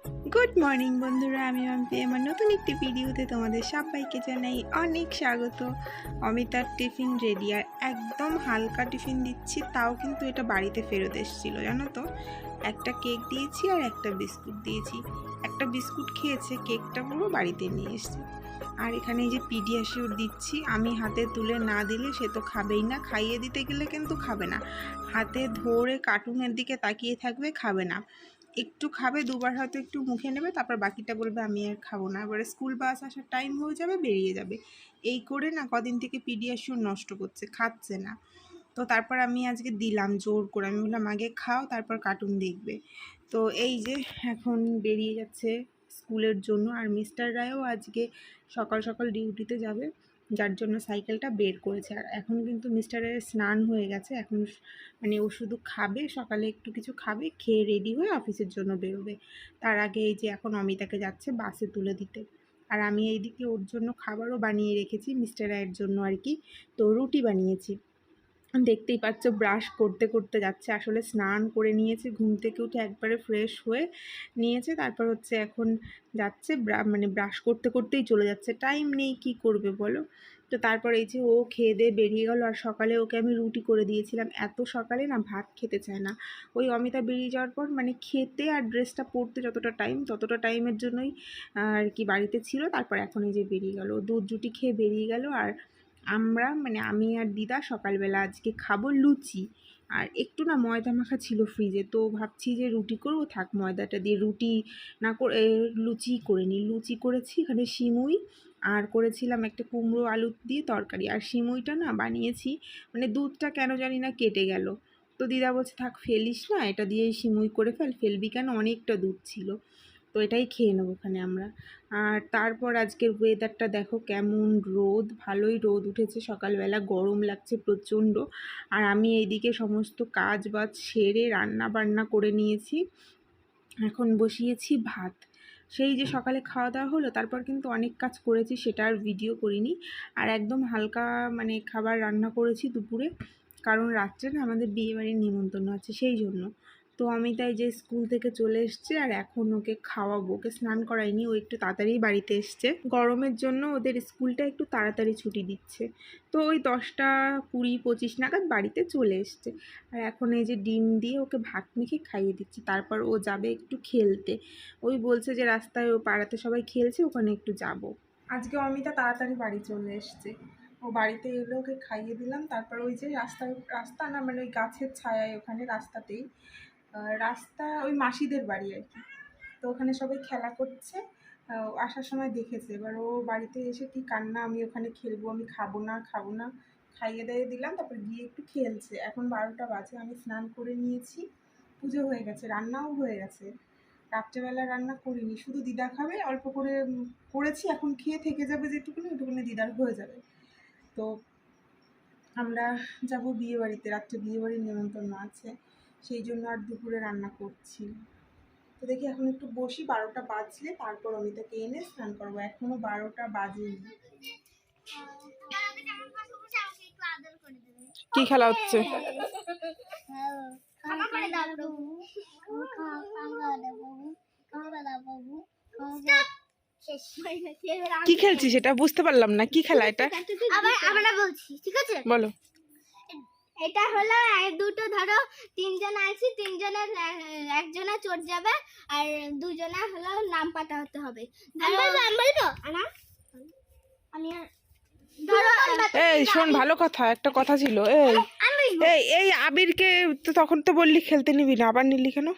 Good morning বন্ধুরা, আমি মাম্পি। আমার নতুন একটি ভিডিওতে তোমাদের সবাইকে জানাই অনেক স্বাগত। অমিতার টিফিন রেডি, আর একদম হালকা টিফিন দিচ্ছি, তাও কিন্তু এটা বাড়িতে ফেরত এসেছিলো জানো তো। একটা কেক দিয়েছি আর একটা বিস্কুট দিয়েছি। একটা বিস্কুট খেয়েছে, কেকটা পুরো বাড়িতে নিয়ে এসছে। আর এখানে এই যে পিডিয়াশিওর দিচ্ছি, আমি হাতে তুলে না দিলে সে তো খাবেই না। খাইয়ে দিতে গেলে কিন্তু খাবে না, হাতে ধরে কার্টুনের দিকে তাকিয়ে থাকবে, খাবে না। একটু খাবে, দুবার হয়তো একটু মুখে নেবে, তারপর বাকিটা বলবে আমি আর খাবো না। এবারে স্কুল বাস আসার টাইম হয়ে যাবে, বেরিয়ে যাবে। এই করে না কদিন থেকে পিডিয়াশিওর নষ্ট করছে, খাচ্ছে না। তো তারপর আমি আজকে দিলাম জোর করে, আমি বললাম আগে খাও তারপর কার্টুন দেখবে। তো এই যে এখন বেরিয়ে যাচ্ছে স্কুলের জন্য। আর মিস্টার রায়ও আজকে সকাল সকাল ডিউটিতে যাবে, যার জন্য সাইকেলটা বের করেছে। আর এখন কিন্তু মিস্টারের স্নান হয়ে গেছে, এখন মানে ও শুধু খাবে, সকালে একটু কিছু খাবে, খেয়ে রেডি হয়ে অফিসের জন্য বেরোবে। তার আগে এই যে এখন অমিতাকে যাচ্ছে বাসে তুলে দিতে। আর আমি এইদিকে ওর জন্য খাবারও বানিয়ে রেখেছি, মিস্টার রায়ের জন্য আর কি। তো রুটি বানিয়েছি, দেখতেই পাচ্ছ ব্রাশ করতে করতে যাচ্ছে। আসলে স্নান করে নিয়েছে, ঘুম থেকে উঠে একবারে ফ্রেশ হয়ে নিয়েছে, তারপর হচ্ছে এখন যাচ্ছে মানে ব্রাশ করতে করতেই চলে যাচ্ছে। টাইম নেই, কি করবে বলো। তো তারপর এই যে ও খেয়ে দিয়ে বেরিয়ে গেল। আর সকালে ওকে আমি রুটি করে দিয়েছিলাম, এত সকালে না ভাত খেতে চায় না। ওই অমিতা বেরিয়ে যাওয়ার পর মানে খেতে আর ড্রেসটা পরতে যতটা টাইম, ততটা টাইমের জন্যই আর কি বাড়িতে ছিল। তারপর এখন এই যে বেরিয়ে গেল, দুধ রুটি খেয়ে বেরিয়ে গেল। আর আমরা মানে আমি আর দিদা সকালবেলা আজকে খাবো লুচি। আর একটু না ময়দা মাখা ছিল ফ্রিজে, তো ভাবছি যে রুটি করবো, থাক ময়দাটা দিয়ে রুটি না করে লুচি করে নিই। লুচি করেছি, এখানে সিমুই আর করেছিলাম একটা কুমড়ো আলু দিয়ে তরকারি। আর সিমুইটা না বানিয়েছি মানে দুধটা কেন জানি না কেটে গেল। তো দিদা বলছে থাক ফেলিস না, এটা দিয়েই সিমুই করে ফেলবি কেন, অনেকটা দুধ ছিল। তো এটাই খেয়ে নেবো ওখানে আমরা। আর তারপর আজকের ওয়েদারটা দেখো কেমন রোদ, ভালোই রোদ উঠেছে সকালবেলা, গরম লাগছে প্রচণ্ড। আর আমি এইদিকে সমস্ত কাজ বাজ সেরে রান্না বান্না করে নিয়েছি, এখন বসিয়েছি ভাত। সেই যে সকালে খাওয়া দাওয়া হলো, তারপর কিন্তু অনেক কাজ করেছি, সেটা আর ভিডিও করিনি। আর একদম হালকা মানে খাবার রান্না করেছি দুপুরে, কারণ রাত্রে না আমাদের বিয়েবাড়ির নিমন্ত্রণ আছে, সেই জন্য। তো আমি তাই যে স্কুল থেকে চলে এসছে, আর এখন ওকে খাওয়াবো। ওকে স্নান করাইনি, ও একটু তাড়াতাড়ি বাড়িতে এসছে, গরমের জন্য ওদের স্কুলটা একটু তাড়াতাড়ি ছুটি দিচ্ছে। তো ওই 10:20-25 নাগাদ বাড়িতে চলে এসছে। আর এখন এই যে ডিম দিয়ে ওকে ভাত মেখে খাইয়ে দিচ্ছি, তারপর ও যাবে একটু খেলতে। ওই বলছে যে রাস্তায় ও পাড়াতে সবাই খেলছে, ওখানে একটু যাব। আজকে অমিতা তাড়াতাড়ি বাড়ি চলে এসছে। ও বাড়িতে এলে ওকে খাইয়ে দিলাম, তারপর ওই যে রাস্তা না মানে ওই গাছের ছায়ায় ওখানে রাস্তাতেই, রাস্তা ওই মাসিদের বাড়ি আর কি। তো ওখানে সবাই খেলা করছে, আসার সময় দেখেছে। এবার ও বাড়িতে এসে কি কান্না, আমি ওখানে খেলবো, আমি খাবো না খাবো না। খাইয়ে দাইয়ে দিলাম, তারপর গিয়ে একটু খেলছে। এখন 12টা বাজে, আমি স্নান করে নিয়েছি, পুজো হয়ে গেছে, রান্নাও হয়ে গেছে। রাত্রেবেলা রান্না করিনি, শুধু দিদা খাবে, অল্প করে করেছি। এখন খেয়ে থেকে যাবে যেটুকুনি, ওটুকুনি দিদার হয়ে যাবে। তো আমরা যাব বিয়ে বাড়িতে, রাত্রে বিয়ে বাড়ির নেমন্তন্ন আছে, সেই জন্য আর দুপুরে রান্না করছি। তো দেখি এখন একটু বসি, 12টা বাজলে তারপর অমিতাকে এনে স্নান করবো। এখনো 12টা বাজেনি। কি খেলা হচ্ছে? কি খেলছি সেটা বুঝতে পারলাম না, কি খেলা এটা? আবার বলছি, ঠিক আছে? বলো। এটা হলো দুটো, ধরো তিনজন আছে, তিনজনের একজনা চোট যাবে, আর দুজনা হলো নাম পাতা হতে হবে। আমি ধরো এই শোন, ভালো কথা, একটা কথা ছিল। এই এই এই আবিরকে তো তখন তো বললি খেলতে নিবি না, আবার নিলি কেন?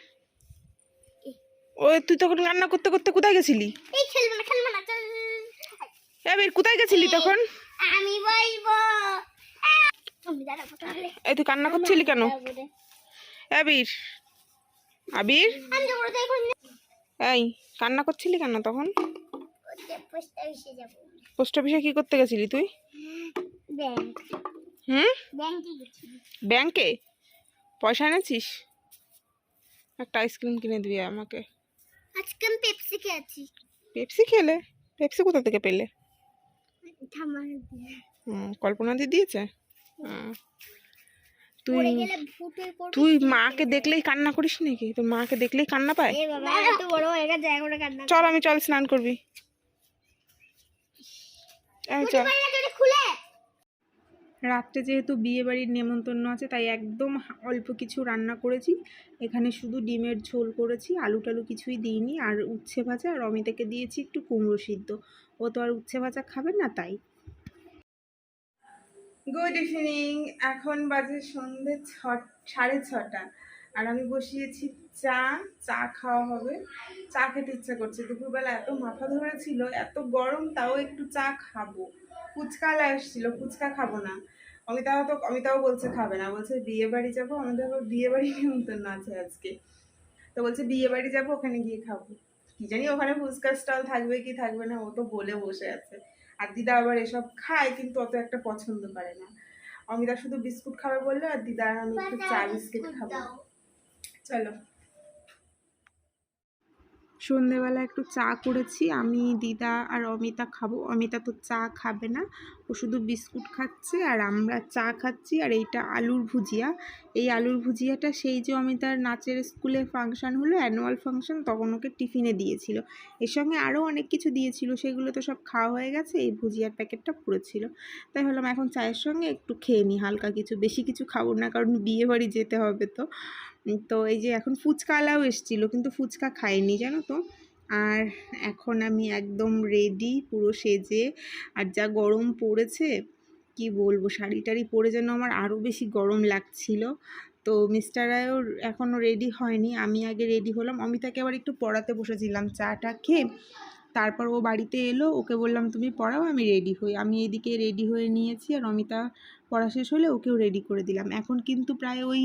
ওই তুই তখন রান্না করতে করতে কোথায় গেছিলি? এই খেলবো না চল। আবির কোথায় গেছিলি তখন? আমি বলবো আমি দাঁড়াবো তাহলে। এই তুই কান্না করছিলি কেন আবির? আবির আমি তো বলতে এখন এই কান্না করছিলি কেন তখন? পোস্ট অফিসে যাব। পোস্ট অফিসে কি করতে গেছিলি তুই? ব্যাংক। ব্যাংকে গেছি। ব্যাংকে পয়সা এনেছিস? একটা আইসক্রিম কিনে দিবি আমাকে। আজকে আমি পেপসি খেয়েছি। পেপসি খেলে? পেপসি কোথা থেকে পেলে? ঠাম্মার দিয়ে। কল্পনা দি দিয়েছে। তুই পড়ে গেলে ভূতের পড়বে তুই মাকে দেখলেই কান্না করিস নাকি? তোর মাকে দেখলেই কান্না পায়? এ বাবা এত বড় হয়ে গেছে এখন কান্না চল স্নান করবি। চল। খুলে রাত্রে যেহেতু বিয়ে বাড়ির নেমন্তন্ন আছে তাই একদম অল্প কিছু রান্না করেছি। এখানে শুধু ডিমের ঝোল করেছি, আলু টালু কিছুই দিইনি, আর উচ্ছে ভাজা, আর অমিতাকে দিয়েছি একটু কুমড়ো সিদ্ধ। ও তো আর উচ্ছে ভাজা খাবে না তাই। গুড ইভিনিং, এখন বাজে সন্ধে 6:30, আর আমি বসিয়েছি চা খাওয়া হবে। চা খেতে ইচ্ছা করছে, দুপুরবেলা এত মাথা ধরেছিল, এত গরম, তাও একটু চা খাবো। ফুচকালা এসেছিল, ফুচকা খাবো না। অমিতাও বলছে খাবে না, বলছে বিয়ে বাড়ি যাবো, আমাদের আবার বিয়ে বাড়ি নিমন্ত্রণ আছে আজকে। তো বলছে বিয়ে বাড়ি যাবো, ওখানে গিয়ে খাবো। কি জানি ওখানে ফুচকা স্টল থাকবে কি থাকবে না, ও তো বলে বসে আছে। আর দিদা আবার এসব খায় কিন্তু অত একটা পছন্দ করে না। অমিতা শুধু বিস্কুট খাবে বললো, আর দিদা আর আমি একটু চা বিস্কুট খাবো। চলো। সন্ধেবেলা একটু চা করেছি, আমি, দিদা আর অমিতা খাবো। অমিতা তো চা খাবে না, ও শুধু বিস্কুট খাচ্ছে, আর আমরা চা খাচ্ছি। আর এইটা আলুর ভুজিয়া। এই আলুর ভুজিয়াটা সেই যে অমিতার নাচের স্কুলে ফাংশন হলো, অ্যানুয়াল ফাংশন, তখন ওকে টিফিনে দিয়েছিল। এর সঙ্গে আরও অনেক কিছু দিয়েছিল, সেগুলো তো সব খাওয়া হয়ে গেছে, এই ভুজিয়ার প্যাকেটটা পুরোছিল। তাই ভাবলাম এখন চায়ের সঙ্গে একটু খেয়ে নিই হালকা কিছু, বেশি কিছু খাবো না, কারণ বিয়ে বাড়ি যেতে হবে। তো এই যে এখন ফুচকাওয়ালাও এসেছিলো, কিন্তু ফুচকা খাইনি জানো তো। আর এখন আমি একদম রেডি, পুরো সেজে। আর যা গরম পড়েছে কি বলবো, শাড়ি টাড়ি পরে যেন আমার আরও বেশি গরম লাগছিল। তো মিস্টার রায়ও এখনও রেডি হয়নি, আমি আগে রেডি হলাম। অমিতাকে আবার একটু পড়াতে বসেছিলাম চাটা খেয়ে। তারপর ও বাড়িতে এলো, ওকে বললাম তুমি পড়াও, আমি রেডি হই। আমি এদিকে রেডি হয়ে নিয়েছি, আর অমিতা পড়া শেষ হলে ওকেও রেডি করে দিলাম। এখন কিন্তু প্রায় ওই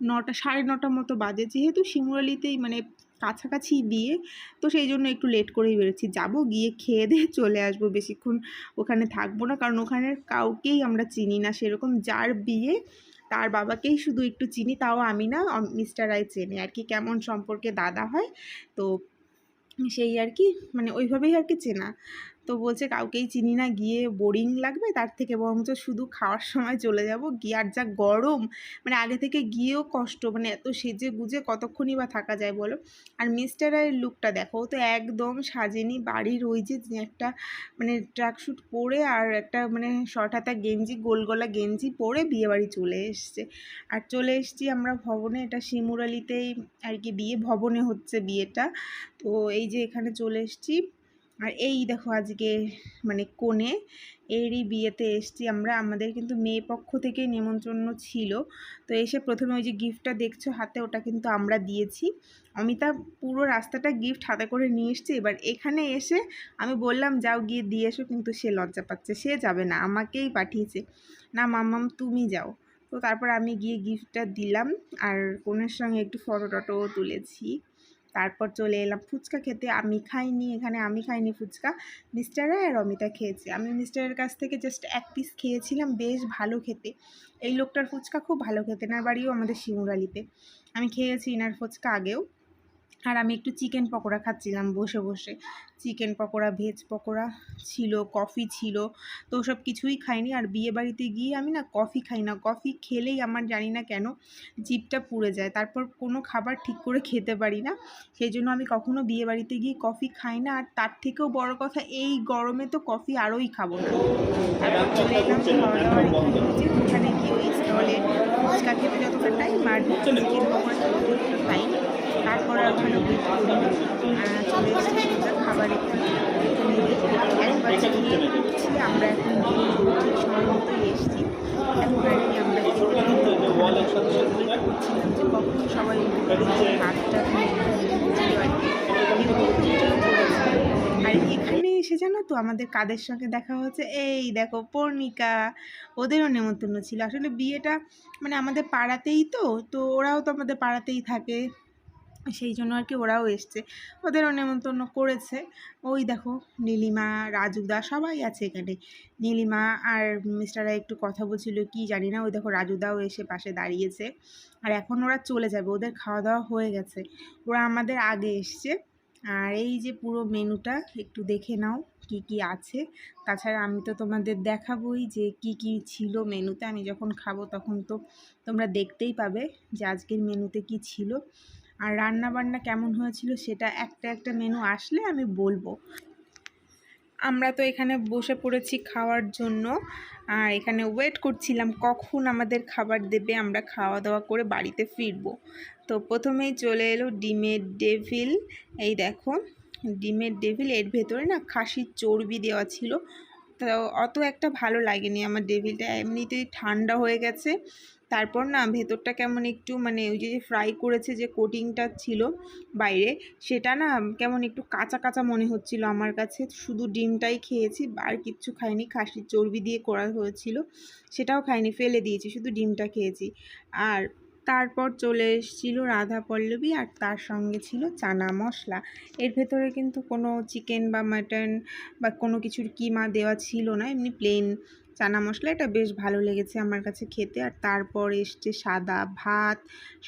9টা, 9:30 মতো বাজে, যেহেতু শিমুরালিতেই মানে কাছাকাছি বিয়ে, তো সেই জন্য একটু লেট করেই বেরোচ্ছি। যাবো, গিয়ে খেয়ে দিয়ে চলে আসবো, বেশিক্ষণ ওখানে থাকবো না, কারণ ওখানে কাউকেই আমরা চিনি না সেরকম। যার বিয়ে তার বাবাকেই শুধু একটু চিনি, তাও আমি না, মিস্টার রায় চেনে আর কি, কেমন সম্পর্কে দাদা হয়, তো সেই আর কি, মানে ওইভাবেই আর কি চেনা। তো বলছে কাউকেই চিনি না, গিয়ে বোরিং লাগবে, তার থেকে বরঞ্চ শুধু খাওয়ার সময় চলে যাব। গিয়ে আর যা গরম, মানে আগে থেকে গিয়েও কষ্ট, মানে এত সেজে গুজে কতক্ষণই বা থাকা যায় বলো। আর মিস্টার রায়ের লুকটা দেখো, ও তো একদম সাজেনি, বাড়ির ওই যে একটা মানে ট্র্যাকস্যুট পরে আর একটা মানে শর্ট হাতা গেঞ্জি, গোল গলা গেঞ্জি পরে বিয়েবাড়ি চলে এসছে। আর চলে এসছি আমরা ভবনে, এটা শিমুরালিতেই আর কি বিয়ে ভবনে হচ্ছে বিয়েটা। তো এই যে এখানে চলে এসছি, আর এই দেখো আজকে মানে কনে এরই বিয়েতে এসছি আমরা। আমাদের কিন্তু মেয়ে পক্ষ থেকে নেমন্তন্ন ছিল। তো এসে প্রথমে ওই যে গিফটটা দেখছো হাতে, ওটা কিন্তু আমরা দিয়েছি। অমিতা পুরো রাস্তাটা গিফট হাতে করে নিয়ে এসছে। এবার এখানে এসে আমি বললাম যাও গিয়ে দিয়ে এসো, কিন্তু সে লজ্জা পাচ্ছে, সে যাবে না, আমাকেই পাঠিয়েছে, না মাম্মাম তুমি যাও। তো তারপর আমি গিয়ে গিফটটা দিলাম, আর কনের সঙ্গে একটু ফটো টটোও তুলেছি। তারপর চলে এলাম ফুচকা খেতে। আমি খাইনি ফুচকা, মিস্টাররা আর অমিতা খেয়েছে। আমি মিস্টারের কাছ থেকে জাস্ট 1 পিস খেয়েছিলাম, বেশ ভালো খেতে। এই লোকটার ফুচকা খুব ভালো খেতে, এনার বাড়িও আমাদের শিমুরালিতে। আমি খেয়েছি এনার ফুচকা আগেও। আর আমি একটু চিকেন পকোড়া খাচ্ছিলাম বসে বসে। চিকেন পকোড়া, ভেজ পকোড়া ছিল, কফি ছিল, তো ওসব কিছুই খাইনি। আর বিয়ে বাড়িতে গিয়ে আমি না কফি খাই না, কফি খেলেই আমার জানি না কেন জিভটা পুড়ে যায়, তারপর কোনো খাবার ঠিক করে খেতে পারি না। সেই জন্য আমি কখনো বিয়ে বাড়িতে গিয়ে কফি খাই না। আর তার থেকেও বড় কথা, এই গরমে তো কফি আরোই খাবো না। তারপর চলে এলাম খাওয়া দাওয়ার এখানে গিয়ে ওই স্টলে ফুচকা খেতে যতটা টাইম, আর চিকেন পকোড়া খেতে যতটা টাইম, তারপর আর ওখানে ওয়েট করি। চলে এসেছি সোজা খাবারের দিকে। একবার খেয়ে উঠছি আমরা, এখন ঠিক সময় মতোই এসেছি। এখন আর কি আমরা করছিলাম যে কখন সবাই হাতটা আর এখানে এসে জানো তো আমাদের কাদের সঙ্গে দেখা হচ্ছে, এই দেখো পর্ণিকা, ওদেরও নেমন্তন্ন ছিল। আসলে বিয়েটা মানে আমাদের পাড়াতেই, তো ওরাও তো আমাদের পাড়াতেই থাকে, সেই জন্য আর কি ওরাও এসছে, ওদেরও নেমন্তন্ন করেছে। ওই দেখো নীলিমা, রাজুদা সবাই আছে এখানে। নীলিমা আর মিস্টাররা একটু কথা বলছিল কি জানি না, ওই দেখো রাজুদাও এসে পাশে দাঁড়িয়েছে। আর এখন ওরা চলে যাবে, ওদের খাওয়া দাওয়া হয়ে গেছে, ওরা আমাদের আগে এসছে। আর এই যে পুরো মেনুটা একটু দেখে নাও কি কি আছে। তাছাড়া আমি তো তোমাদের দেখাবোই যে কি কি ছিল মেনুতে, আমি যখন খাবো তখন তো তোমরা দেখতেই পাবে যে আজকের মেনুতে কি ছিল। আর রান্না বান্না কেমন হয়েছিল সেটা একটা একটা মেনু আসলে আমি বলবো। আমরা তো এখানে বসে পড়েছি খাওয়ার জন্য, আর এখানে ওয়েট করছিলাম কখন আমাদের খাবার দেবে, আমরা খাওয়া দাওয়া করে বাড়িতে ফিরবো। তো প্রথমেই চলে এলো ডিমের ডেভিল। এই দেখো ডিমের ডেভিল, এর ভেতরে না খাসির চর্বি দেওয়া ছিল। তো অত একটা ভালো লাগেনি আমার ডেভিলটা, এমনিতেই ঠান্ডা হয়ে গেছে। তারপর না ভেতরটা কেমন একটু মানে ওই যে ফ্রাই করেছে যে কোটিংটা ছিল বাইরে, সেটা না কেমন একটু কাঁচা কাঁচা মনে হচ্ছিল আমার কাছে। শুধু ডিমটাই খেয়েছি, আর কিচ্ছু খাইনি। খাসির চর্বি দিয়ে করা হয়েছিল, সেটাও খাইনি, ফেলে দিয়েছি, শুধু ডিমটা খেয়েছি। আর তারপর চলে এসেছিলো রাধা পল্লবী, আর তার সঙ্গে ছিল চানা মশলা। এর ভেতরে কিন্তু কোনো চিকেন বা মাটন বা কোনো কিছুর কিমা দেওয়া ছিল না, এমনি প্লেন চানা মশলা। এটা বেশ ভালো লেগেছে আমার কাছে খেতে। আর তারপর এসছে সাদা ভাত,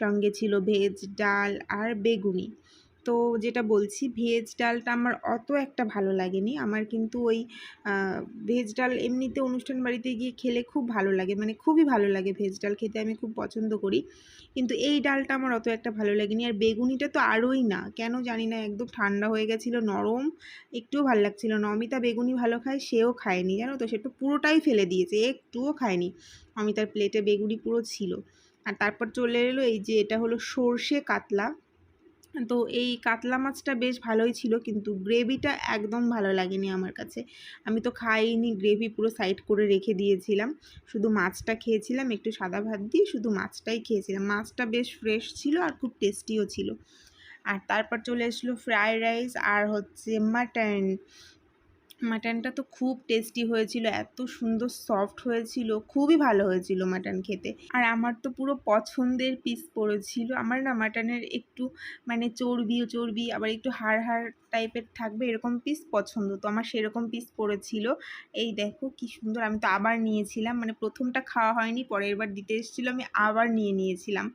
সঙ্গে ছিল ভেজ ডাল আর বেগুনি। তো যেটা বলছি, ভেজ ডালটা আমার অত একটা ভালো লাগেনি। আমার কিন্তু ওই ভেজ ডাল এমনিতে অনুষ্ঠান বাড়িতে গিয়ে খেলে খুব ভালো লাগে, মানে খুবই ভালো লাগে ভেজ ডাল খেতে, আমি খুব পছন্দ করি। কিন্তু এই ডালটা আমার অত একটা ভালো লাগেনি। আর বেগুনিটা তো আরোই না, কেন জানি না, একদম ঠান্ডা হয়ে গেছিলো, নরম, একটুও ভালো লাগছিল না। অমিতা বেগুনি ভালো খায়, সেও খায়নি জানো তো, সে তো পুরোটাই ফেলে দিয়েছে, একটুও খায়নি। অমিতার প্লেটে বেগুনি পুরো ছিল। আর তারপর চলে এলো এই যে এটা হলো সর্ষে কাতলা। তো এই কাতলা মাছটা বেশ ভালোই ছিল, কিন্তু গ্রেভিটা একদম ভালো লাগেনি আমার কাছে। আমি তো খাইনি গ্রেভি, পুরো সাইড করে রেখে দিয়েছিলাম, শুধু মাছটা খেয়েছিলাম, একটু সাদা ভাত দিয়ে শুধু মাছটাই খেয়েছিলাম। মাছটা বেশ ফ্রেশ ছিল আর খুব টেস্টিও ছিল। আর তারপর চলে আসলো ফ্রায়েড রাইস আর হচ্ছে মাটন। মাটনটা তো খুব টেস্টি হয়েছিল, এত সুন্দর সফট হয়েছিল, খুবই ভালো হয়েছিল মাটন খেতে। আর আমার তো পুরো পছন্দের পিস পড়েছিল। আমার না মাটনের একটু মানে চর্বি চর্বি আবার একটু হাড় হাড় টাইপের থাকবে এরকম পিস পছন্দ, তো আমার সেরকম পিস পড়েছিল। এই দেখো কি সুন্দর, আমি তো আবার নিয়েছিলাম, মানে প্রথমটা খাওয়া হয়নি, পরের বার দিতে এসেছিলো, আমি আবার নিয়েছিলাম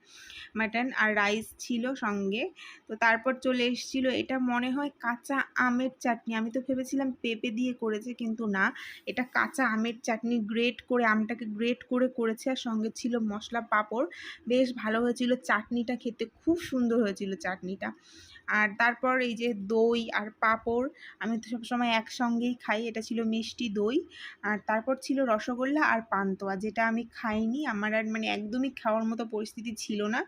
মাটন। আর রাইস ছিল সঙ্গে। তো তারপর চলে এসেছিলো এটা মনে হয় কাঁচা আমের চাটনি, আমি তো ভেবেছিলাম পেঁপে দিয়ে করেছে, কিন্তু না, এটা কাঁচা আমের চাটনি, গ্রেট করে আমটাকে গ্রেট করে করেছে। আর সঙ্গে ছিল মশলা পাঁপড়, বেশ ভালো হয়েছিল চাটনিটা, খেতে খুব সুন্দর হয়েছিল চাটনিটা। আর তারপর এই যে দই আর পাঁপড়, আমি তো সবসময় একসঙ্গেই খাই, এটা ছিল মিষ্টি দই। আর তারপর ছিল রসগোল্লা আর পান্তুয়া, যেটা আমি খাইনি, আমার আর মানে একদমই খাওয়ার মতো পরিস্থিতি ছিল না।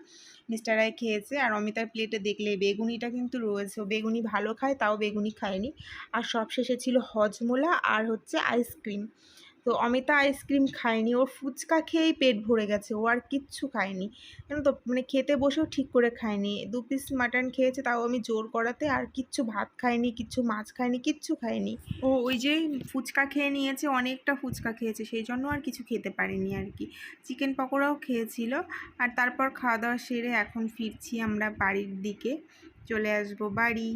মিস্টার রায় খেয়েছে। আর অমিতার প্লেটে দেখলে বেগুনিটা কিন্তু রয়েছে, ও বেগুনি ভালো খায়, তাও বেগুনি খায়নি। আর সবশেষে ছিল হজমোলা আর হচ্ছে আইসক্রিম। তো অমিতা আইসক্রিম খায়নি, ওর ফুচকা খেয়েই পেট ভরে গেছে, ও আর কিচ্ছু খায়নি জানো তো, মানে খেতে বসেও ঠিক করে খায়নি। 2 পিস মাটন খেয়েছে, তাও আমি জোর করাতে, আর কিচ্ছু ভাত খায়নি, কিচ্ছু মাছ খায়নি, কিচ্ছু খায়নি। ও ওই যে ফুচকা খেয়ে নিয়েছে, অনেকটা ফুচকা খেয়েছে, সেই জন্য আর কিছু খেতে পারেনি আর কি। চিকেন পকোড়াও খেয়েছিল। আর তারপর খাওয়া দাওয়া সেরে এখন ফিরছি আমরা বাড়ির দিকে, চলে আসবো বাড়ি।